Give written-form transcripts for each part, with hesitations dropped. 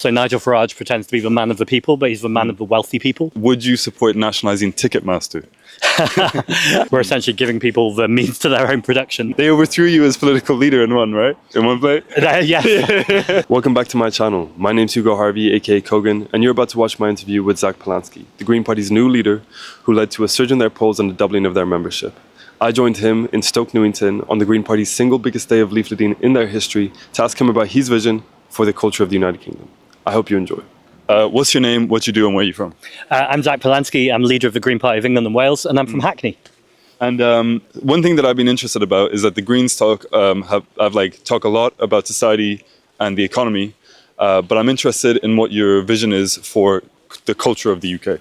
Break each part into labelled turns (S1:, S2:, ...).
S1: So Nigel Farage pretends to be the man of the people, but he's the man of the wealthy people.
S2: Would you support nationalising Ticketmaster?
S1: We're essentially giving people the means to their own production.
S2: They overthrew you as political leader in one, right? In one play?
S1: Yes.
S3: Welcome back to my channel. My name's Hugo Harvey, aka Kogan, and you're about to watch my interview with Zack Polanski, the Green Party's new leader, who led to a surge in their polls and the doubling of their membership. I joined him in Stoke Newington on the Green Party's single biggest day of leafleting in their history to ask him about his vision for the culture of the United Kingdom. I hope you enjoy.
S2: What's your name, what you do, and where are you from?
S1: I'm Zack Polanski. I'm leader of the Green Party of England and Wales, and I'm from Hackney.
S2: And one thing that I've been interested about is that the Greens talk a lot about society and the economy, but I'm interested in what your vision is for the culture of the UK.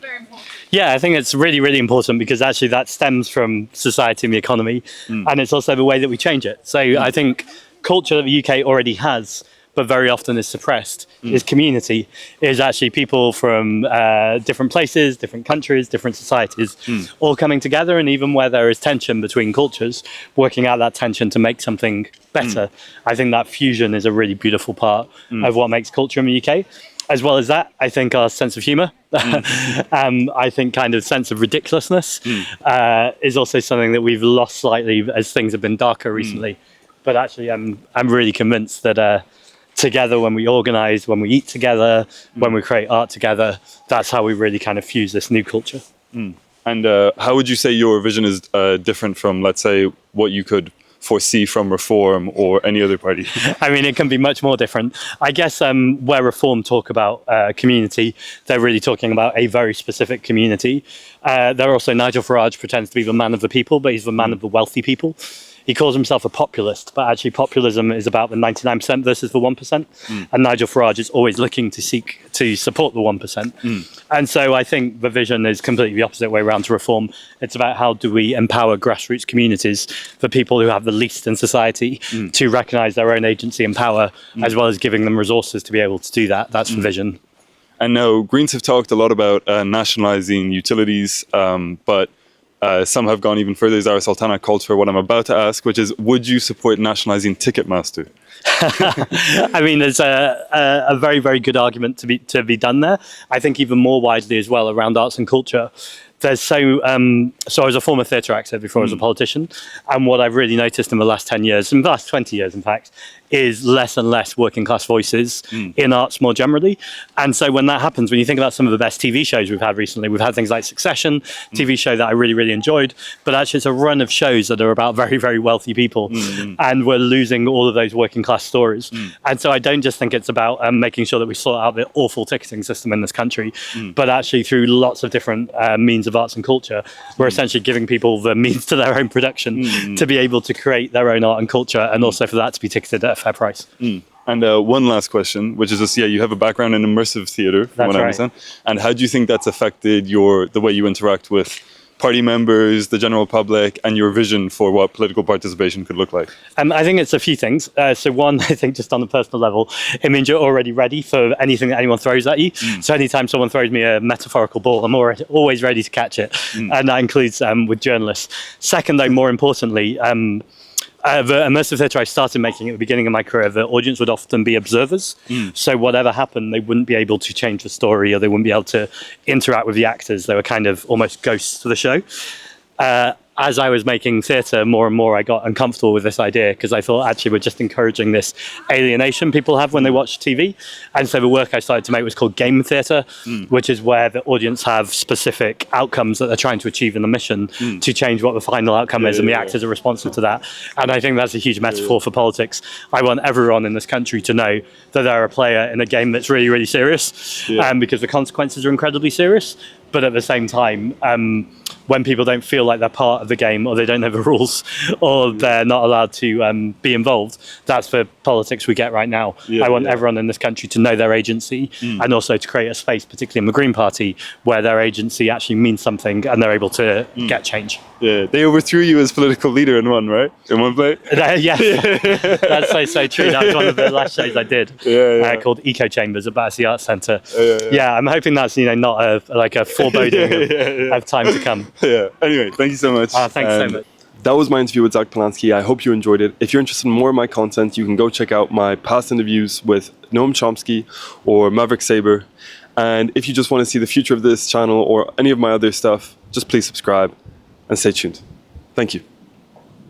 S1: Yeah, I think it's really, really important because actually that stems from society and the economy, and it's also the way that we change it. So I think culture that the UK already has, but very often is suppressed, is community, is actually people from different places, different countries, different societies, all coming together, and even where there is tension between cultures, working out that tension to make something better. I think that fusion is a really beautiful part of what makes culture in the UK. As well as that, I think our sense of humour, I think kind of sense of ridiculousness is also something that we've lost slightly as things have been darker recently. But actually, I'm really convinced that together, when we organise, when we eat together, when we create art together, that's how we really kind of fuse this new culture.
S2: And how would you say your vision is different from, let's say, what you could foresee from Reform or any other party?
S1: I mean, it can be much more different. I guess where Reform talk about community, they're really talking about a very specific community. They're also, Nigel Farage pretends to be the man of the people, but he's the man of the wealthy people. He calls himself a populist, but actually populism is about the 99% versus the 1%. And Nigel Farage is always looking to seek to support the 1%. And so I think the vision is completely the opposite way around to Reform. It's about how do we empower grassroots communities, the people who have the least in society, to recognise their own agency and power, as well as giving them resources to be able to do that. That's the vision.
S2: And now, Greens have talked a lot about nationalising utilities, but some have gone even further, as Zara Sultana called for what I'm about to ask, which is, would you support nationalising Ticketmaster?
S1: I mean, there's a very, very good argument to be done there. I think even more widely as well around arts and culture. There's so I was a former theatre actor before I was a politician, and what I've really noticed in the last 10 years, in the last 20 years in fact, is less and less working class voices in arts more generally. And so when that happens, when you think about some of the best TV shows we've had recently, we've had things like Succession, TV show that I really, really enjoyed, but actually it's a run of shows that are about very, very wealthy people, and we're losing all of those working class stories. And so I don't just think it's about making sure that we sort out the awful ticketing system in this country, but actually through lots of different means of arts and culture, we're essentially giving people the means to their own production to be able to create their own art and culture, and also for that to be ticketed at a fair price.
S2: And one last question, which is just, you have a background in immersive theatre, from what I understand. And how do you think that's affected the way you interact with party members, the general public, and your vision for what political participation could look like? I
S1: think it's a few things. So one, I think just on a personal level, it means you're already ready for anything that anyone throws at you. So anytime someone throws me a metaphorical ball, I'm always ready to catch it. And that includes with journalists. Second, though, more importantly, the immersive theatre I started making at the beginning of my career, the audience would often be observers. So whatever happened, they wouldn't be able to change the story, or they wouldn't be able to interact with the actors. They were kind of almost ghosts to the show. As I was making theatre more and more, I got uncomfortable with this idea, because I thought actually we're just encouraging this alienation people have when they watch TV. And so the work I started to make was called game theatre, which is where the audience have specific outcomes that they're trying to achieve in the mission to change what the final outcome is, and the actors are responsive to that. And I think that's a huge metaphor for politics. I want everyone in this country to know that they're a player in a game that's really, really serious, because the consequences are incredibly serious. But at the same time, when people don't feel like they're part of the game, or they don't know the rules, or they're not allowed to be involved, that's the politics we get right now. I want everyone in this country to know their agency, and also to create a space, particularly in the Green Party, where their agency actually means something and they're able to get change.
S2: Yeah, they overthrew you as political leader in one, right? In one play?
S1: Yes, that's so true. That was one of the last shows I did, called Eco Chambers at Battersea Arts Centre. I'm hoping that's not a foreboding of time to come.
S2: Anyway, thank you so much.
S1: Thanks so much.
S3: That was my interview with Zack Polanski. I hope you enjoyed it. If you're interested in more of my content, you can go check out my past interviews with Noam Chomsky or Maverick Saber. And if you just want to see the future of this channel or any of my other stuff, just please subscribe and stay tuned. Thank you.